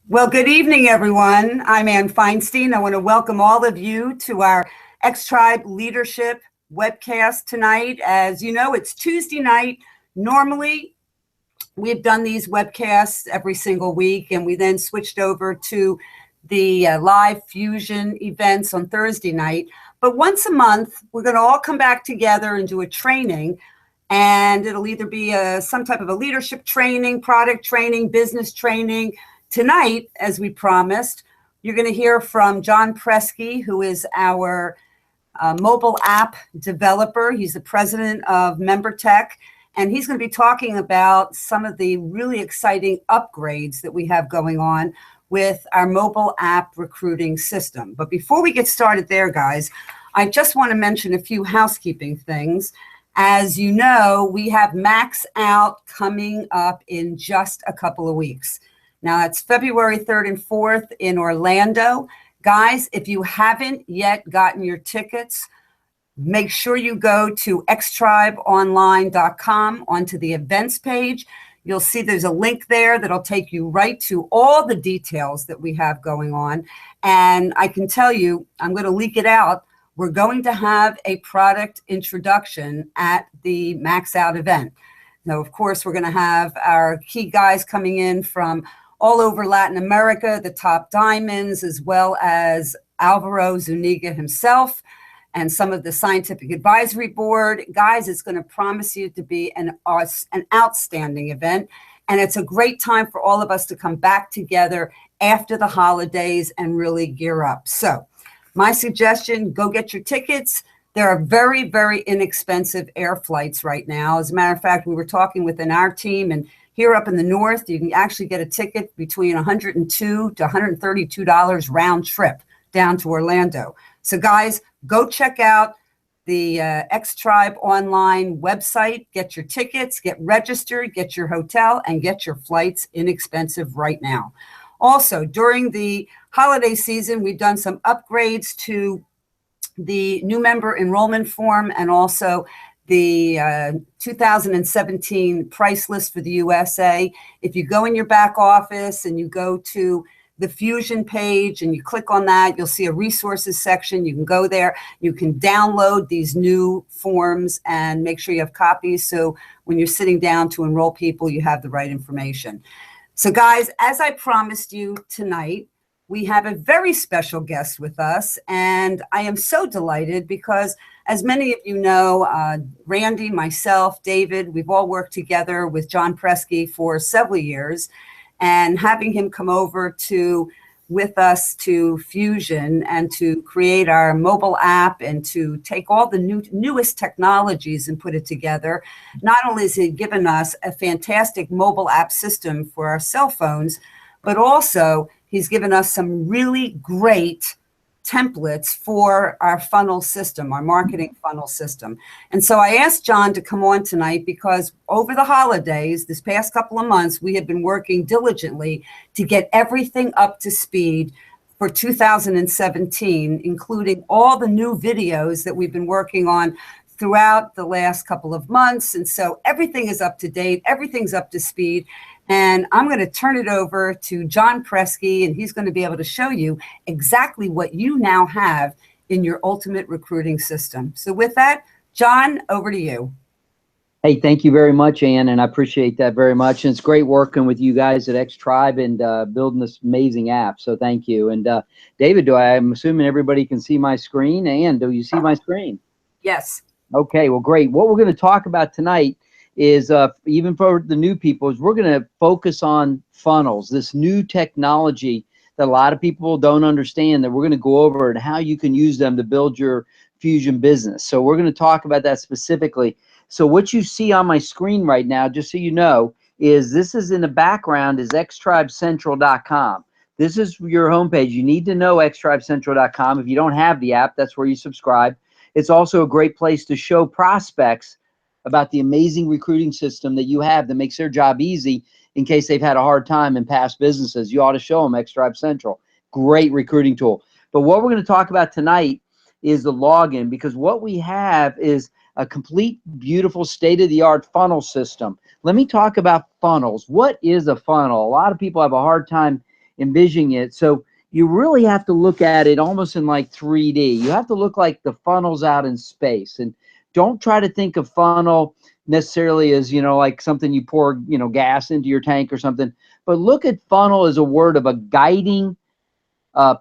Well, good evening, everyone. I'm Ann Feinstein. I want to welcome all of you to our X-Tribe Leadership Webcast tonight. As you know, it's Tuesday night. Normally, we've done these webcasts every single week, and we then switched over to the live fusion events on Thursday night. But once a month, we're going to all come back together and do a training, and it'll either be some type of a leadership training, product training, business training. Tonight, as we promised, you're going to hear from John Presky, who is our mobile app developer. He's the president of MemberTech, and he's going to be talking about some of the really exciting upgrades that we have going on with our mobile app recruiting system. But before we get started there, guys, I just want to mention a few housekeeping things. As you know, we have Max Out coming up in just a couple of weeks. Now, it's February 3rd and 4th in Orlando. Guys, if you haven't yet gotten your tickets, make sure you go to xtribeonline.com onto the events page. You'll see there's a link there that'll take you right to all the details that we have going on. And I can tell you, I'm going to leak it out. We're going to have a product introduction at the Max Out event. Now, of course, we're going to have our key guys coming in from all over Latin America, the top diamonds, as well as Alvaro Zuniga himself and some of the scientific advisory board. Guys, it's going to promise you to be an outstanding event. And it's a great time for all of us to come back together after the holidays and really gear up. So my suggestion, go get your tickets. There are very, very inexpensive air flights right now. As a matter of fact, we were talking within our team, and here up in the north, you can actually get a ticket between $102 to $132 round trip down to Orlando. So guys, go check out the X-Tribe online website, get your tickets, get registered, get your hotel, and get your flights inexpensive right now. Also, during the holiday season, we've done some upgrades to the new member enrollment form and also the 2017 price list for the USA. If you go in your back office and you go to the Fusion page and you click on that, you'll see a resources section. You can go there. You can download these new forms and make sure you have copies. So when you're sitting down to enroll people, you have the right information. So guys, as I promised you tonight, we have a very special guest with us, and I am so delighted because, as many of you know, Randy, myself, David, we've all worked together with John Presky for several years, and having him come over with us to Fusion and to create our mobile app and to take all the newest technologies and put it together. Not only has he given us a fantastic mobile app system for our cell phones, but also he's given us some really great templates for our funnel system, our marketing funnel system. And so I asked John to come on tonight because over the holidays, this past couple of months, we have been working diligently to get everything up to speed for 2017, including all the new videos that we've been working on throughout the last couple of months. And so everything is up to date, everything's up to speed. And I'm going to turn it over to John Presky, and he's going to be able to show you exactly what you now have in your ultimate recruiting system. So with that, John, over to you. Hey, thank you very much, Ann, and I appreciate that very much. And it's great working with you guys at X-Tribe and building this amazing app. So thank you. And David, I'm assuming everybody can see my screen. Ann, do you see my screen? Yes. Okay, well, great. What we're going to talk about tonight is even for the new people, is we're going to focus on funnels, this new technology that a lot of people don't understand, that we're going to go over and how you can use them to build your Fusion business. So we're going to talk about that specifically. So what you see on my screen right now, just so you know, is this is in the background is xtribecentral.com. This is your homepage. You need to know xtribecentral.com. If you don't have the app, that's where you subscribe. It's also a great place to show prospects about the amazing recruiting system that you have that makes their job easy in case they've had a hard time in past businesses. You ought to show them X-Tribe Central. Great recruiting tool. But what we're going to talk about tonight is the login, because what we have is a complete, beautiful, state-of-the-art funnel system. Let me talk about funnels. What is a funnel? A lot of people have a hard time envisioning it. So you really have to look at it almost in like 3D. You have to look like the funnel's out in space, and don't try to think of funnel necessarily as, you know, like something you pour, you know, gas into your tank or something, but look at funnel as a word of a guiding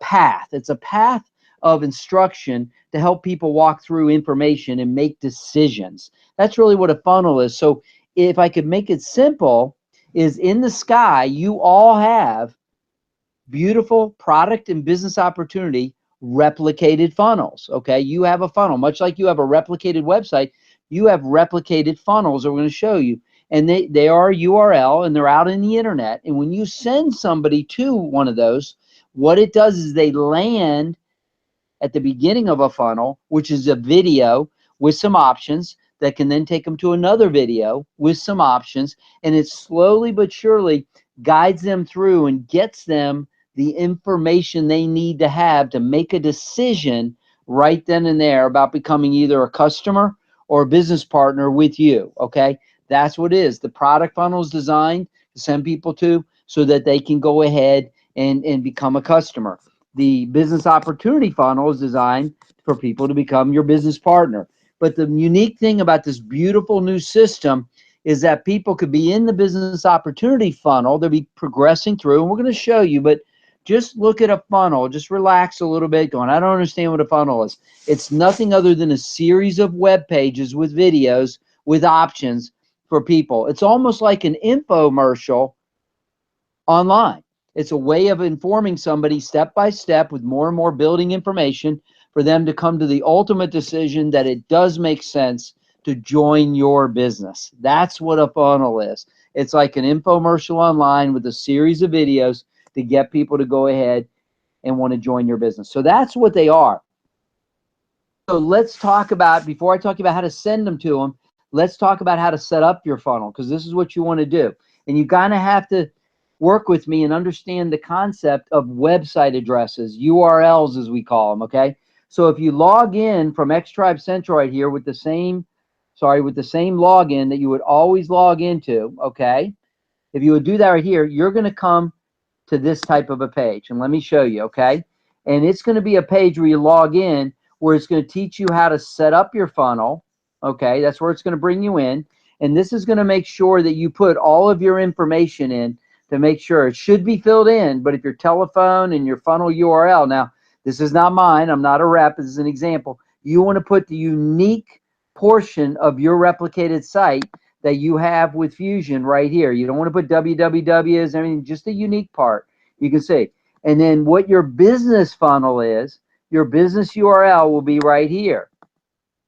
path. It's a path of instruction to help people walk through information and make decisions. That's really what a funnel is. So if I could make it simple, is in the sky, you all have beautiful product and business opportunity replicated funnels. Okay, you have a funnel, much like you have a replicated website. You have replicated funnels that we're going to show you, and they are URL and they're out in the internet. And when you send somebody to one of those, what it does is they land at the beginning of a funnel, which is a video with some options that can then take them to another video with some options, and it slowly but surely guides them through and gets them the information they need to have to make a decision right then and there about becoming either a customer or a business partner with you. Okay, that's what it is. The product funnel is designed to send people to so that they can go ahead and become a customer. The business opportunity funnel is designed for people to become your business partner. But the unique thing about this beautiful new system is that people could be in the business opportunity funnel. They'll be progressing through, and we're going to show you, but just look at a funnel. Just relax a little bit going, I don't understand what a funnel is. It's nothing other than a series of web pages with videos with options for people. It's almost like an infomercial online. It's a way of informing somebody step by step with more and more building information for them to come to the ultimate decision that it does make sense to join your business. That's what a funnel is. It's like an infomercial online with a series of videos to get people to go ahead and want to join your business. So that's what they are. So let's talk about, before I talk about how to send them to them, let's talk about how to set up your funnel, because this is what you want to do. And you kind of have to work with me and understand the concept of website addresses, URLs as we call them, okay? So if you log in from X-Tribe Central right here with the same login that you would always log into, okay? If you would do that right here, you're going to come to this type of a page. And let me show you, okay? And it's going to be a page where you log in, where it's going to teach you how to set up your funnel, okay? That's where it's going to bring you in. And this is going to make sure that you put all of your information in to make sure it should be filled in. But if your telephone and your funnel URL, now this is not mine, I'm not a rep, this is an example. You want to put the unique portion of your replicated site that you have with Fusion right here. You don't want to put wwws, everything, just a unique part. You can see. And then what your business funnel is, your business URL will be right here.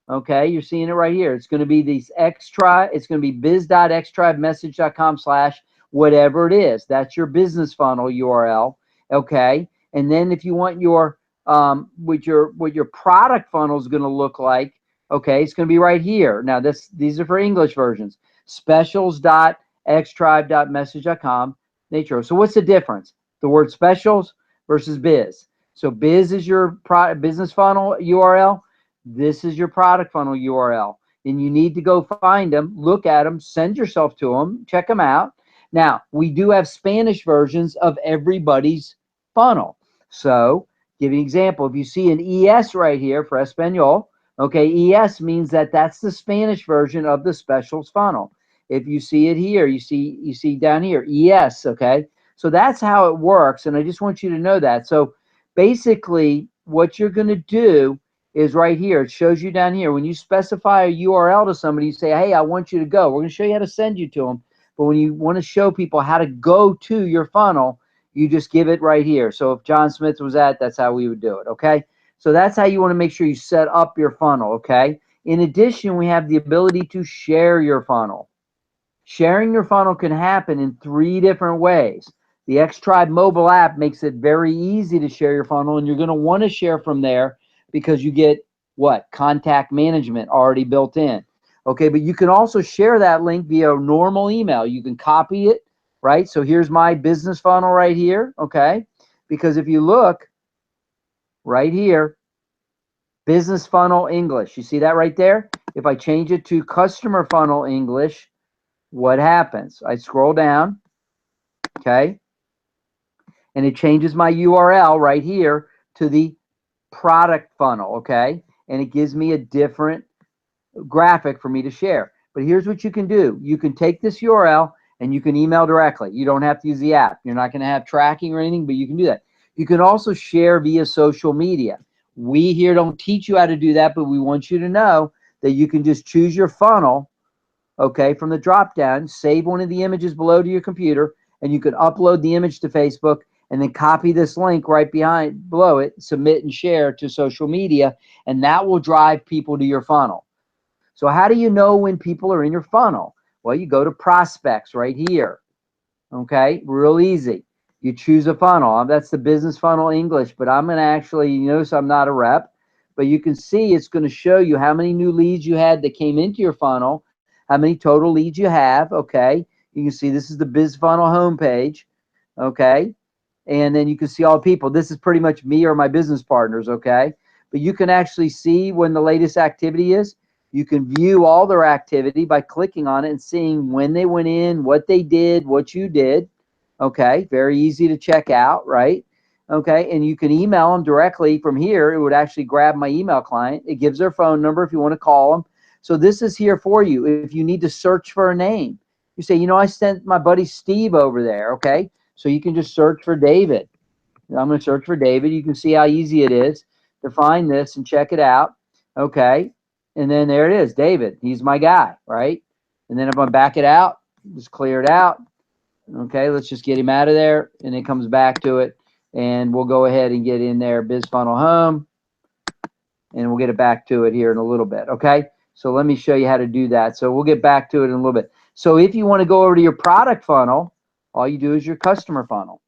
Okay, you're seeing it right here. It's going to be these X-Tribe, it's going to be biz.xtribemessage.com/ whatever it is. That's your business funnel URL. Okay, and then if you want your what your product funnel is going to look like, okay, it's going to be right here. Now these are for English versions. Specials.xtribe.message.com. Nature. So what's the difference? The word specials versus biz. So biz is your business funnel URL. This is your product funnel URL. And you need to go find them, look at them, send yourself to them, check them out. Now, we do have Spanish versions of everybody's funnel. So, give you an example. If you see an ES right here for Espanol, okay, ES means that that's the Spanish version of the specials funnel. If you see it here, you see down here, ES, okay? So that's how it works, and I just want you to know that. So basically, what you're going to do is right here. It shows you down here. When you specify a URL to somebody, you say, hey, I want you to go. We're going to show you how to send you to them. But when you want to show people how to go to your funnel, you just give it right here. So if John Smith was at, that's how we would do it, okay? So that's how you want to make sure you set up your funnel, okay? In addition, we have the ability to share your funnel. Sharing your funnel can happen in 3 different ways. The X-Tribe mobile app makes it very easy to share your funnel, and you're going to want to share from there because you get what? Contact management already built in. Okay, but you can also share that link via a normal email. You can copy it, right? So here's my business funnel right here, okay? Because if you look right here, business funnel English. You see that right there? If I change it to customer funnel English, what happens? I scroll down, okay? and it changes my URL right here to the product funnel, okay? And it gives me a different graphic for me to share. But here's what you can do. You can take this URL and you can email directly. You don't have to use the app. You're not going to have tracking or anything, but you can do that. You can also share via social media. We here don't teach you how to do that, but we want you to know that you can just choose your funnel, okay, from the drop down, save one of the images below to your computer, and you can upload the image to Facebook and then copy this link right below it, submit and share to social media, and that will drive people to your funnel. So how do you know when people are in your funnel? Well, you go to prospects right here, okay, real easy. You choose a funnel. That's the business funnel English, but I'm going to actually, you notice I'm not a rep, but you can see it's going to show you how many new leads you had that came into your funnel, how many total leads you have, okay? You can see this is the Biz Funnel homepage, okay? And then you can see all people. This is pretty much me or my business partners, okay? But you can actually see when the latest activity is. You can view all their activity by clicking on it and seeing when they went in, what they did, what you did, okay? Very easy to check out, right? Okay, and you can email them directly from here. It would actually grab my email client. It gives their phone number if you want to call them. So this is here for you. If you need to search for a name, you say, you know, I sent my buddy Steve over there, okay? So you can just search for David. I'm going to search for David. You can see how easy it is to find this and check it out, okay? And then there it is, David. He's my guy, right? And then if I back it out, just clear it out. Okay, let's just get him out of there, and it comes back to it. And we'll go ahead and get in there, BizFunnel Home, and we'll get it back to it here in a little bit, okay? So let me show you how to do that. So we'll get back to it in a little bit. So if you want to go over to your product funnel, all you do is your customer funnel,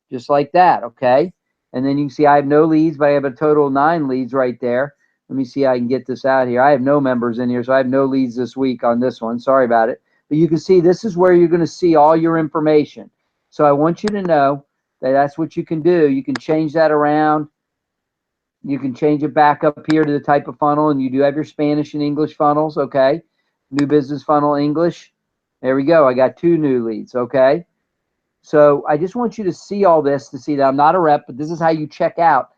just like that, okay? And then you can see I have no leads, but I have a total of 9 leads right there. Let me see how I can get this out here. I have no members in here, so I have no leads this week on this one. Sorry about it. But you can see this is where you're going to see all your information. So I want you to know that that's what you can do. You can change that around. You can change it back up here to the type of funnel, and you do have your Spanish and English funnels, okay? New business funnel English. There we go. I got 2 new leads, okay? So I just want you to see all this to see that I'm not a rep, but this is how you check out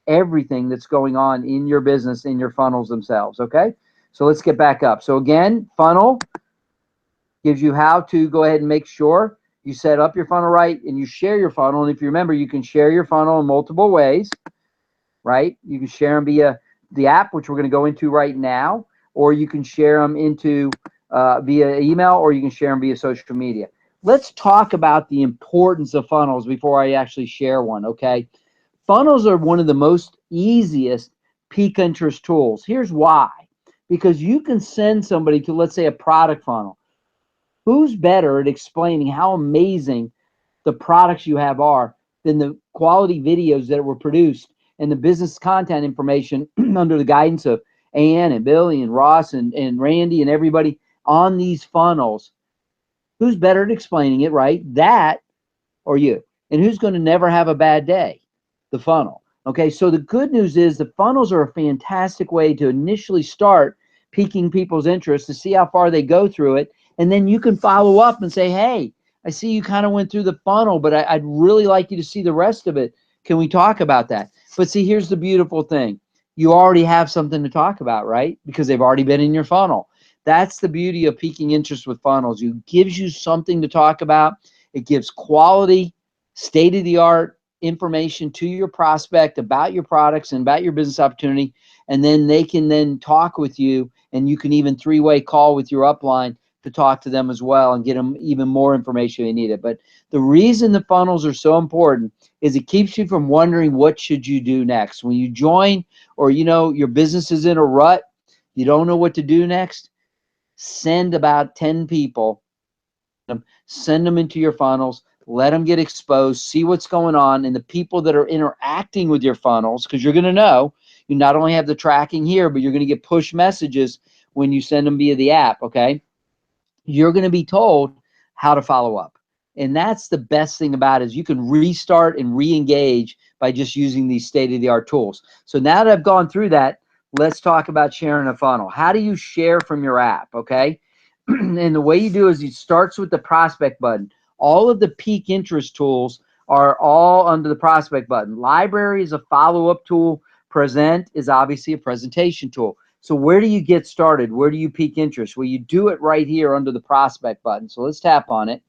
everything that's going on in your business, in your funnels themselves, okay? So let's get back up. So again, funnel gives you how to go ahead and make sure you set up your funnel right and you share your funnel. And if you remember, you can share your funnel in multiple ways, right? You can share them via the app, which we're going to go into right now, or you can share them into via email, or you can share them via social media. Let's talk about the importance of funnels before I actually share one, okay? Funnels are one of the most easiest peak interest tools. Here's why. Because you can send somebody to, let's say, a product funnel. Who's better at explaining how amazing the products you have are than the quality videos that were produced and the business content information under the guidance of Ann and Billy and Ross and Randy and everybody on these funnels? Who's better at explaining it, right? That or you? And who's going to never have a bad day? The funnel. Okay, so the good news is the funnels are a fantastic way to initially start piquing people's interest to see how far they go through it. And then you can follow up and say, hey, I see you kind of went through the funnel, but I'd really like you to see the rest of it. Can we talk about that? But see, here's the beautiful thing. You already have something to talk about, right? Because they've already been in your funnel. That's the beauty of piquing interest with funnels. It gives you something to talk about. It gives quality, state-of-the-art information to your prospect about your products and about your business opportunity, and then they can then talk with you, and you can even 3-way call with your upline to talk to them as well and get them even more information they need it. But the reason the funnels are so important is it keeps you from wondering what should you do next. When you join, or you know your business is in a rut, you don't know what to do next, send about 10 people, send them into your funnels, let them get exposed, see what's going on, and the people that are interacting with your funnels, because you're going to know, you not only have the tracking here, but you're going to get push messages when you send them via the app, okay? You're going to be told how to follow up. And that's the best thing about it, is you can restart and re-engage by just using these state-of-the-art tools. So now that I've gone through that, let's talk about sharing a funnel. How do you share from your app, okay? And the way you do is it starts with the prospect button. All of the peak interest tools are all under the prospect button. Library is a follow-up tool. Present is obviously a presentation tool. So where do you get started? Where do you pique interest? Well, you do it right here under the prospect button. So let's tap on it.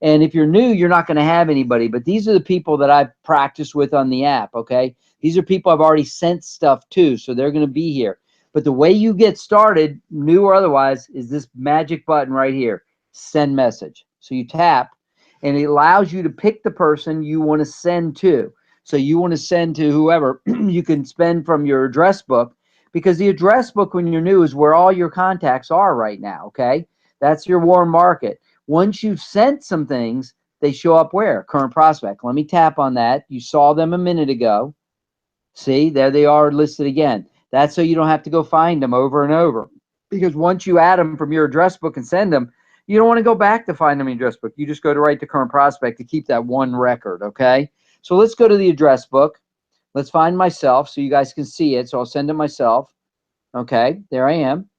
And if you're new, you're not going to have anybody, but these are the people that I've practiced with on the app, okay? These are people I've already sent stuff to, so they're going to be here. But the way you get started, new or otherwise, is this magic button right here, send message. So you tap, and it allows you to pick the person you want to send to. So you want to send to whoever. You can spend from your address book, because the address book when you're new is where all your contacts are right now, okay? That's your warm market. Once you've sent some things, they show up where? Current prospect. Let me tap on that. You saw them a minute ago. See, there they are listed again. That's so you don't have to go find them over and over. Because once you add them from your address book and send them, you don't want to go back to find them in your address book. You just go to right to current prospect to keep that one record, okay? So let's go to the address book. Let's find myself so you guys can see it. So I'll send it myself. Okay, there I am.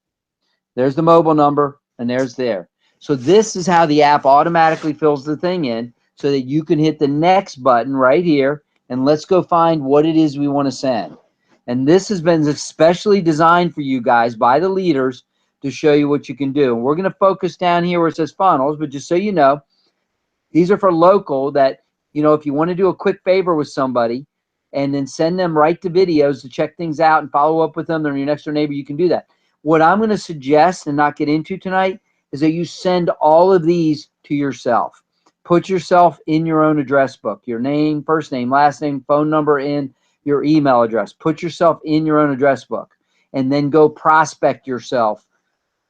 There's the mobile number, and there's there. So this is how the app automatically fills the thing in so that you can hit the next button right here, and let's go find what it is we want to send. And this has been especially designed for you guys by the leaders to show you what you can do. And we're going to focus down here where it says funnels, but just so you know, these are for local that, you know, if you want to do a quick favor with somebody and then send them right to videos to check things out and follow up with them, they're your next door neighbor, you can do that. What I'm going to suggest and not get into tonight is that you send all of these to yourself. Put yourself in your own address book, your name, first name, last name, phone number, and your email address. Put yourself in your own address book, and then go prospect yourself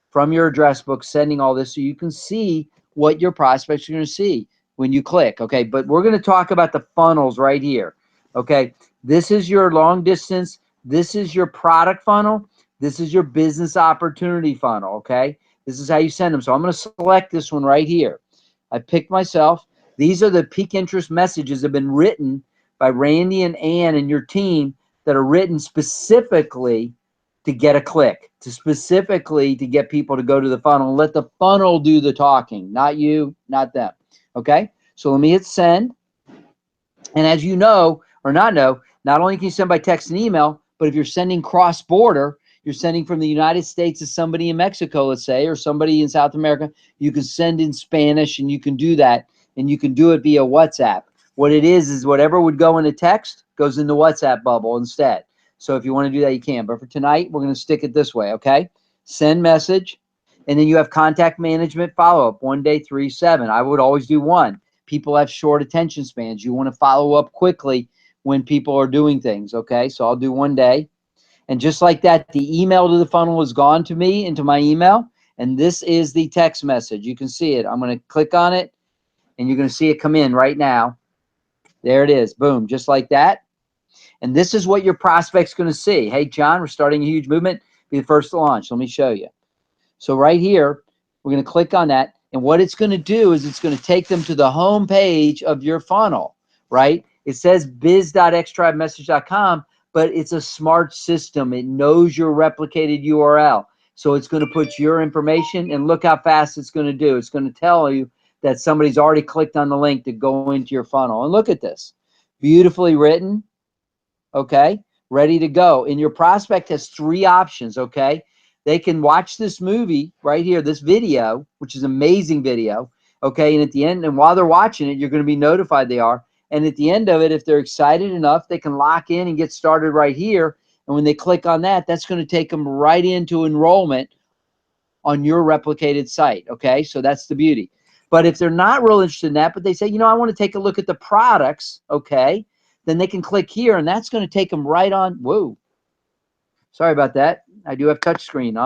from your address book, sending all this so you can see what your prospects are going to see when you click. Okay, but we're going to talk about the funnels right here. Okay, this is your long distance. This is your product funnel. This is your business opportunity funnel. Okay, this is how you send them. So I'm going to select this one right here. I picked myself. These are the peak interest messages that have been written by Randy and Ann and your team that are written specifically to get a click, to specifically to get people to go to the funnel. Let the funnel do the talking, not you, not them. Okay, so let me hit send. And as you know or not know, not only can you send by text and email, but if you're sending cross-border, you're sending from the United States to somebody in Mexico, let's say, or somebody in South America, you can send in Spanish, and you can do that, and you can do it via WhatsApp. What it is whatever would go into text goes in the WhatsApp bubble instead. So if you want to do that, you can. But for tonight, we're going to stick it this way, okay? Send message, and then you have contact management follow-up, 1 day, 3, 7. I would always do 1. People have short attention spans. You want to follow up quickly when people are doing things, okay? So I'll do 1 day. And just like that, the email to the funnel is gone to me, into my email. And this is the text message. You can see it. I'm going to click on it, and you're going to see it come in right now. There it is. Boom, just like that. And this is what your prospect's going to see. Hey, John, we're starting a huge movement. Be the first to launch. Let me show you. So right here, we're going to click on that. And what it's going to do is it's going to take them to the home page of your funnel, right? It says biz.xtribemessage.com, but it's a smart system. It knows your replicated URL. So it's going to put your information, and look how fast it's going to do. It's going to tell you that somebody's already clicked on the link to go into your funnel. And look at this. Beautifully written. Okay, ready to go. And your prospect has 3 options, okay? They can watch this movie right here, this video, which is an amazing video, okay? And at the end, and while they're watching it, you're going to be notified they are. And at the end of it, if they're excited enough, they can lock in and get started right here. And when they click on that, that's going to take them right into enrollment on your replicated site, okay? So that's the beauty. But if they're not real interested in that, but they say, you know, I want to take a look at the products, okay, then they can click here, and that's going to take them right on. Whoa. Sorry about that. I do have touchscreen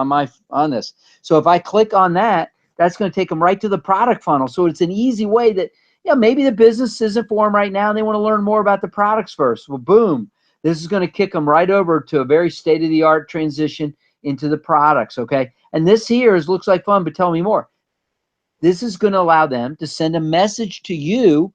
on this. So if I click on that, that's going to take them right to the product funnel. So it's an easy way that, yeah, maybe the business isn't for them right now and they want to learn more about the products first. Well, boom. This is going to kick them right over to a very state-of-the-art transition into the products, okay? And this here looks like fun, but tell me more. This is going to allow them to send a message to you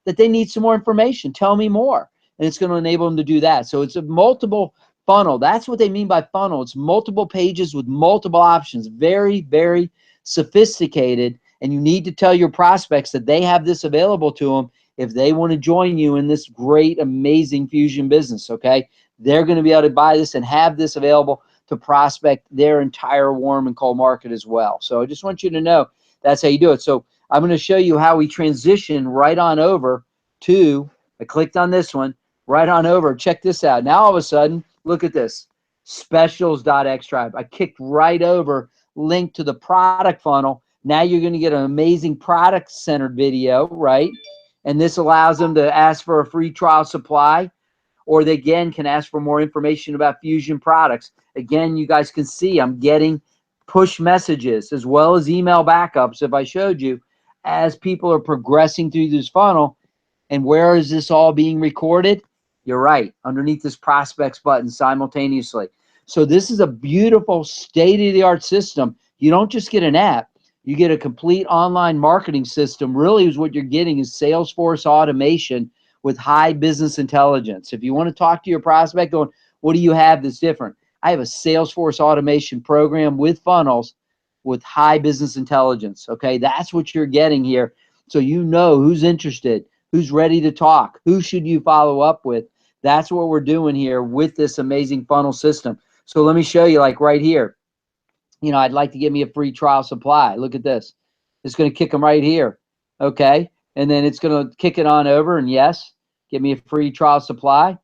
that they need some more information. Tell me more. And it's going to enable them to do that. So it's a multiple funnel. That's what they mean by funnel. It's multiple pages with multiple options. Very, very sophisticated. And you need to tell your prospects that they have this available to them if they want to join you in this great, amazing fusion business, okay, they're going to be able to buy this and have this available to prospect their entire warm and cold market as well. So I just want you to know that's how you do it. So I'm going to show you how we transition right on over to, I clicked on this one, right on over. Check this out. Now all of a sudden, look at this, specials.xtribe. I kicked right over, link to the product funnel. Now you're going to get an amazing product-centered video, right? And this allows them to ask for a free trial supply, or they, again, can ask for more information about Fusion products. Again, you guys can see I'm getting push messages as well as email backups, if I showed you, as people are progressing through this funnel. And where is this all being recorded? You're right, underneath this prospects button simultaneously. So this is a beautiful state-of-the-art system. You don't just get an app, you get a complete online marketing system. Really is what you're getting is Salesforce automation with high business intelligence. If you want to talk to your prospect going, what do you have that's different? I have a Salesforce automation program with funnels with high business intelligence. Okay, that's what you're getting here. So you know who's interested, who's ready to talk, who should you follow up with. That's what we're doing here with this amazing funnel system. So let me show you, like right here. You know, I'd like to give me a free trial supply. Look at this. It's going to kick them right here. Okay. And then it's going to kick it on over. And yes, give me a free trial supply.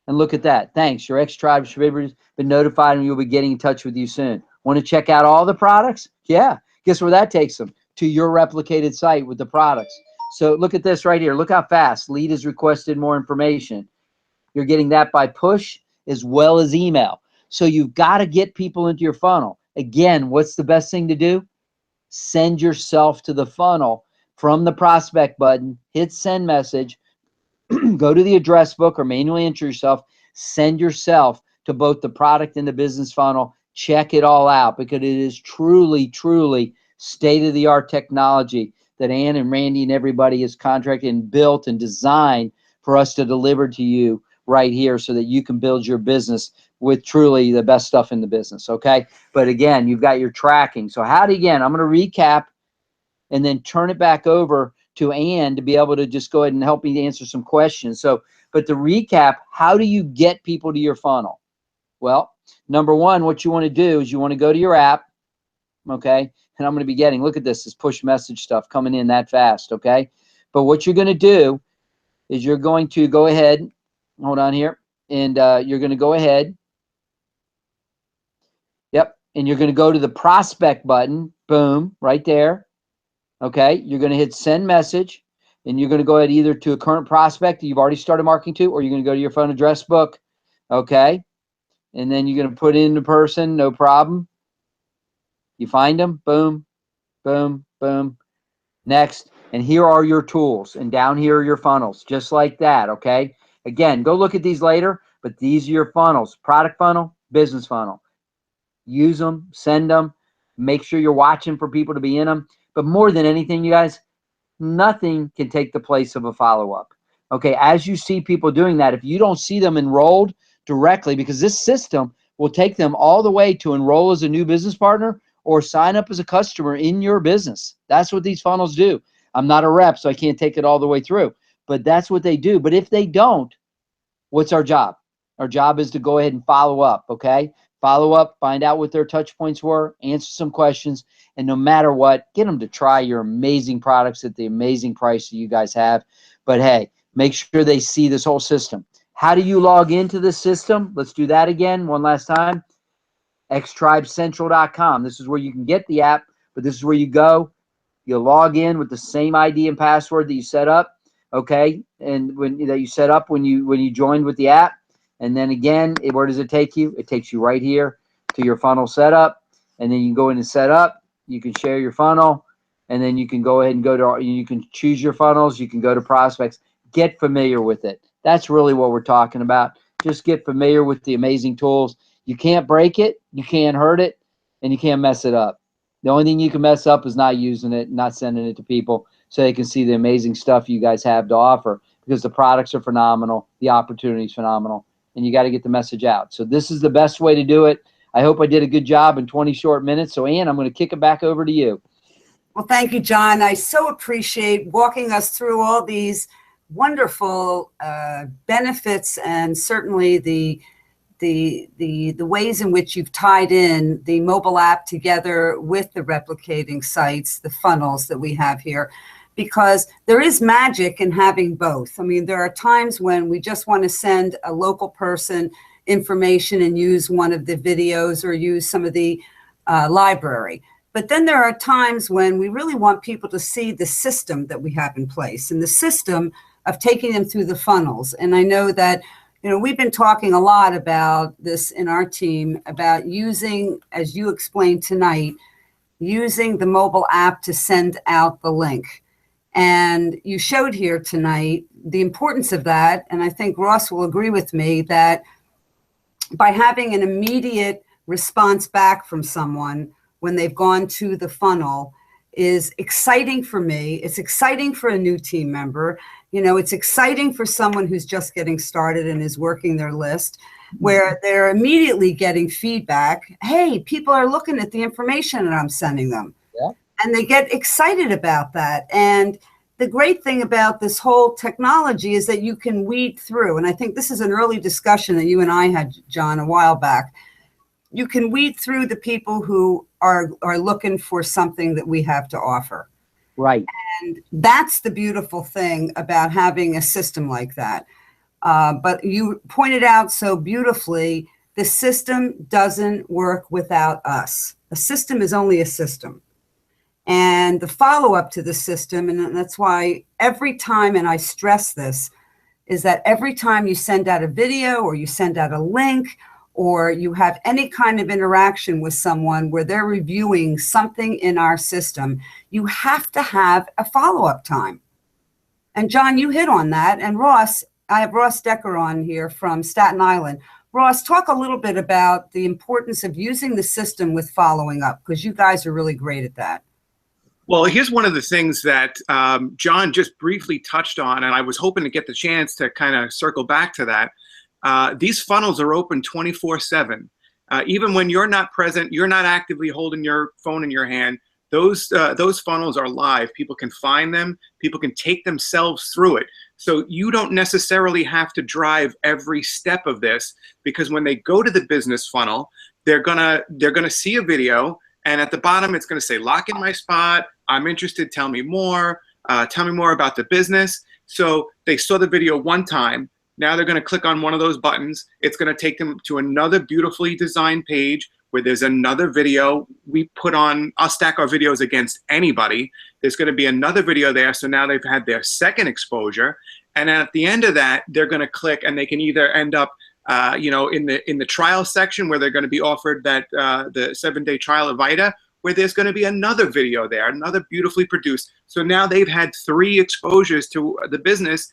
And look at that. Thanks. Your X-Tribe subscriber has been notified and you'll be getting in touch with you soon. Want to check out all the products? Yeah. Guess where that takes them? To your replicated site with the products. So look at this right here. Look how fast. Lead has requested more information. You're getting that by push as well as email. So you've got to get people into your funnel. Again, what's the best thing to do? Send yourself to the funnel from the prospect button, hit send message, go to the address book or manually enter yourself, send yourself to both the product and the business funnel. Check it all out because it is truly, truly state-of-the-art technology that Ann and Randy and everybody has contracted and built and designed for us to deliver to you right here so that you can build your business with truly the best stuff in the business, okay? But again, you've got your tracking. So how do, again, I'm going to recap and then turn it back over to Ann to be able to just go ahead and help me answer some questions. So, but to recap, how do you get people to your funnel? Well, number one, what you want to do is you want to go to your app, okay? And I'm going to be getting, look at this push message stuff coming in that fast, okay? But what you're going to do is you're going to go ahead, hold on here, and you're going to go ahead. Yep, and you're going to go to the prospect button, boom, right there. Okay, you're going to hit send message, and you're going to go ahead either to a current prospect that you've already started marketing to, or you're going to go to your phone address book. Okay, and then you're going to put in the person, no problem. You find them, boom, boom, boom. Next, and here are your tools, and down here are your funnels, just like that. Okay, again, go look at these later, but these are your funnels: product funnel, business funnel. Use them, send them, make sure you're watching for people to be in them. But more than anything, you guys, nothing can take the place of a follow-up. Okay, as you see people doing that, if you don't see them enrolled directly, because this system will take them all the way to enroll as a new business partner or sign up as a customer in your business. That's what these funnels do. I'm not a rep, so I can't take it all the way through, but that's what they do. But if they don't, what's our job? Our job is to go ahead and follow up, okay? Follow up, find out what their touch points were, answer some questions, and no matter what, get them to try your amazing products at the amazing price that you guys have. But hey, make sure they see this whole system. How do you log into this system? Let's do that again one last time. xtribecentral.com. This is where you can get the app, but this is where you go. You log in with the same ID and password that you set up, okay? And that you set up when you joined with the app. And then again, where does it take you? It takes you right here to your funnel setup. And then you can go in and set up. You can share your funnel. And then you can go ahead and you can choose your funnels. You can go to prospects. Get familiar with it. That's really what we're talking about. Just get familiar with the amazing tools. You can't break it. You can't hurt it. And you can't mess it up. The only thing you can mess up is not using it, not sending it to people so they can see the amazing stuff you guys have to offer, because the products are phenomenal. The opportunity is phenomenal. And you got to get the message out. So this is the best way to do it. I hope I did a good job in 20 short minutes. So Ann, I'm going to kick it back over to you. Well, thank you, John. I so appreciate walking us through all these wonderful benefits, and certainly the ways in which you've tied in the mobile app together with the replicating sites, the funnels that we have here, because there is magic in having both. I mean, there are times when we just want to send a local person information and use one of the videos or use some of the library. But then there are times when we really want people to see the system that we have in place and the system of taking them through the funnels. And I know that, we've been talking a lot about this in our team, about using, as you explained tonight, using the mobile app to send out the link. And you showed here tonight the importance of that. And I think Ross will agree with me that by having an immediate response back from someone when they've gone to the funnel is exciting for me. It's exciting for a new team member. It's exciting for someone who's just getting started and is working their list, where they're immediately getting feedback. Hey, people are looking at the information that I'm sending them. Yeah. And they get excited about that. And the great thing about this whole technology is that you can weed through. And I think this is an early discussion that you and I had, John, a while back. You can weed through the people who are looking for something that we have to offer. Right. And that's the beautiful thing about having a system like that. But you pointed out so beautifully, the system doesn't work without us. A system is only a system. And the follow-up to the system, and that's why every time, and I stress this, is that every time you send out a video or you send out a link or you have any kind of interaction with someone where they're reviewing something in our system, you have to have a follow-up time. And John, you hit on that. And Ross, I have Ross Decker on here from Staten Island. Ross, talk a little bit about the importance of using the system with following up, because you guys are really great at that. Well, here's one of the things that John just briefly touched on, and I was hoping to get the chance to kind of circle back to that. These funnels are open 24/7. Even when you're not present, you're not actively holding your phone in your hand, those funnels are live. People can find them. People can take themselves through it. So you don't necessarily have to drive every step of this, because when they go to the business funnel, they're gonna see a video, and at the bottom it's gonna say, lock in my spot, I'm interested, tell me more about the business. So they saw the video one time. Now they're going to click on one of those buttons. It's going to take them to another beautifully designed page where there's another video. I'll stack our videos against anybody. There's going to be another video there. So now they've had their second exposure. And then at the end of that, they're going to click, and they can either end up in the trial section where they're going to be offered that the 7-day trial of VITA, where there's going to be another video there, another beautifully produced. So now they've had 3 exposures to the business.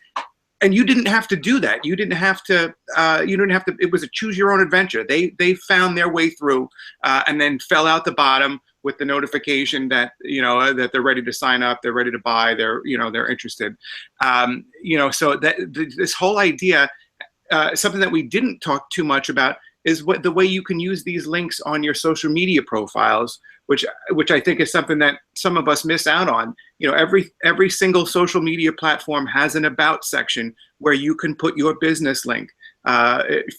And you didn't have to do that. You didn't have to. It was a choose your own adventure. They found their way through, and then fell out the bottom with the notification that that they're ready to sign up, they're ready to buy, they're interested. So that this whole idea, something that we didn't talk too much about, is the way you can use these links on your social media profiles, which I think is something that some of us miss out on. Every single social media platform has an about section where you can put your business link.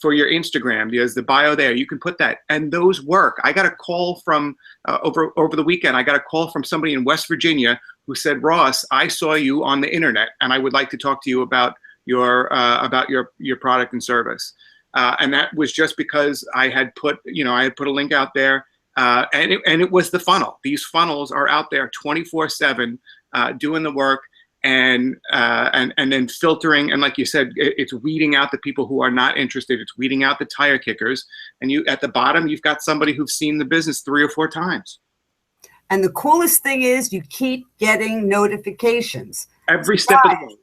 For your Instagram, there's the bio there. You can put that, and those work. I got a call from over the weekend. I got a call from somebody in West Virginia who said, "Ross, I saw you on the internet, and I would like to talk to you about your product and service." And that was just because I had put a link out there, and it was the funnel. These funnels are out there 24/7, doing the work, and then filtering. And like you said, it's weeding out the people who are not interested. It's weeding out the tire kickers. And at the bottom, you've got somebody who's seen the business 3 or 4 times. And the coolest thing is you keep getting notifications every step of the way.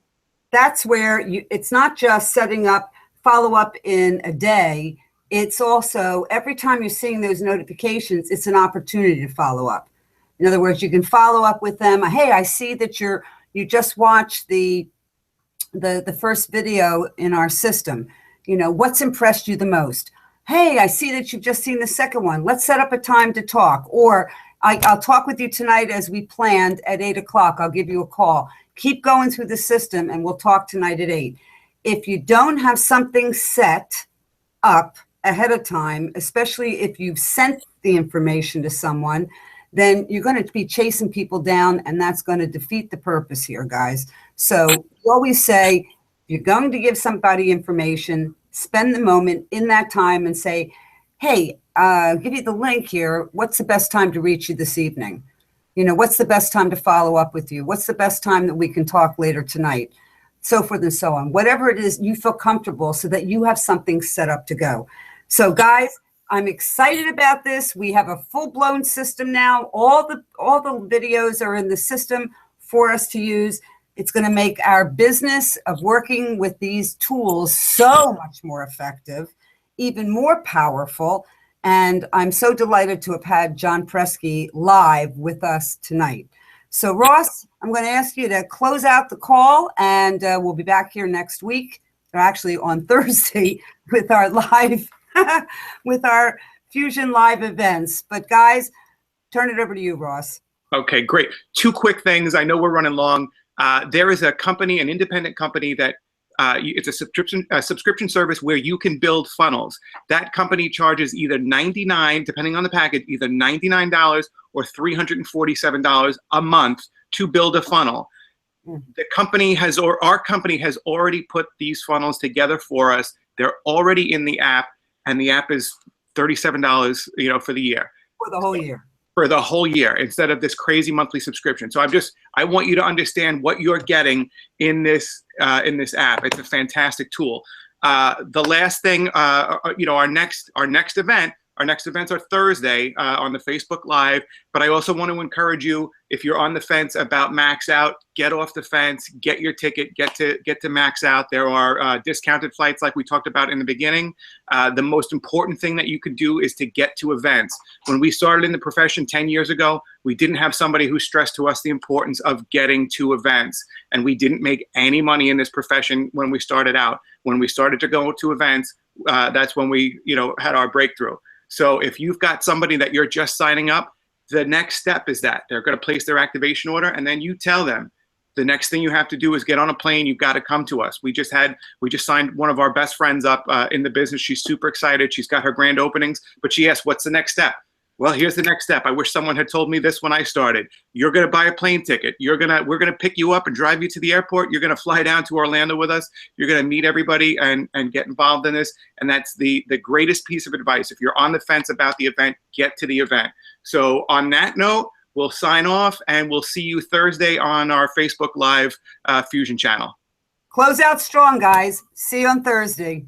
That's where it's not just setting up follow-up in a day. It's also every time you're seeing those notifications, it's an opportunity to follow up. In other words, you can follow up with them. Hey, I see that you just watched the first video in our system. What's impressed you the most? Hey, I see that you've just seen the second one. Let's set up a time to talk. Or I'll talk with you tonight as we planned at 8 o'clock. I'll give you a call. Keep going through the system and we'll talk tonight at 8. If you don't have something set up ahead of time, especially if you've sent the information to someone, then you're going to be chasing people down, and that's going to defeat the purpose here, guys. So we always say, if you're going to give somebody information, spend the moment in that time and say, hey, give you the link here. What's the best time to reach you this evening? You know, what's the best time to follow up with you? What's the best time that we can talk later tonight? So forth and so on. Whatever it is, you feel comfortable so that you have something set up to go. So guys, I'm excited about this. We have a full-blown system now. All the videos are in the system for us to use. It's going to make our business of working with these tools so much more effective, even more powerful. And I'm so delighted to have had John Presky live with us tonight. So Ross, I'm going to ask you to close out the call, and we'll be back here next week, or actually on Thursday, with our live with our Fusion Live events. But guys, turn it over to you, Ross. Okay, great. 2 quick things. I know we're running long. There is a company, an independent company that it's a subscription service where you can build funnels. That company charges either $99, depending on the package, either $99 or $347 a month to build a funnel. The company has, or our company has already put these funnels together for us. They're already in the app, and the app is $37, you know, for the year. For the whole year. For the whole year, instead of this crazy monthly subscription. So I want you to understand what you're getting in this app. It's a fantastic tool. The last thing, you know, our next events are Thursday on the Facebook Live. But I also want to encourage you, if you're on the fence about Max Out, get off the fence, get your ticket, get to Max Out. There are discounted flights like we talked about in the beginning. The most important thing that you could do is to get to events. When we started in the profession 10 years ago, we didn't have somebody who stressed to us the importance of getting to events. And we didn't make any money in this profession when we started out. When we started to go to events, that's when we, you know, had our breakthrough. So if you've got somebody that you're just signing up, the next step is that they're going to place their activation order, and then you tell them the next thing you have to do is get on a plane. You've got to come to us. We just signed one of our best friends up in the business. She's super excited. She's got her grand openings, but she asked, what's the next step? Well, here's the next step. I wish someone had told me this when I started. You're going to buy a plane ticket. We're going to pick you up and drive you to the airport. You're going to fly down to Orlando with us. You're going to meet everybody and get involved in this. And that's the greatest piece of advice. If you're on the fence about the event, get to the event. So on that note, we'll sign off, and we'll see you Thursday on our Facebook Live Fusion channel. Close out strong, guys. See you on Thursday.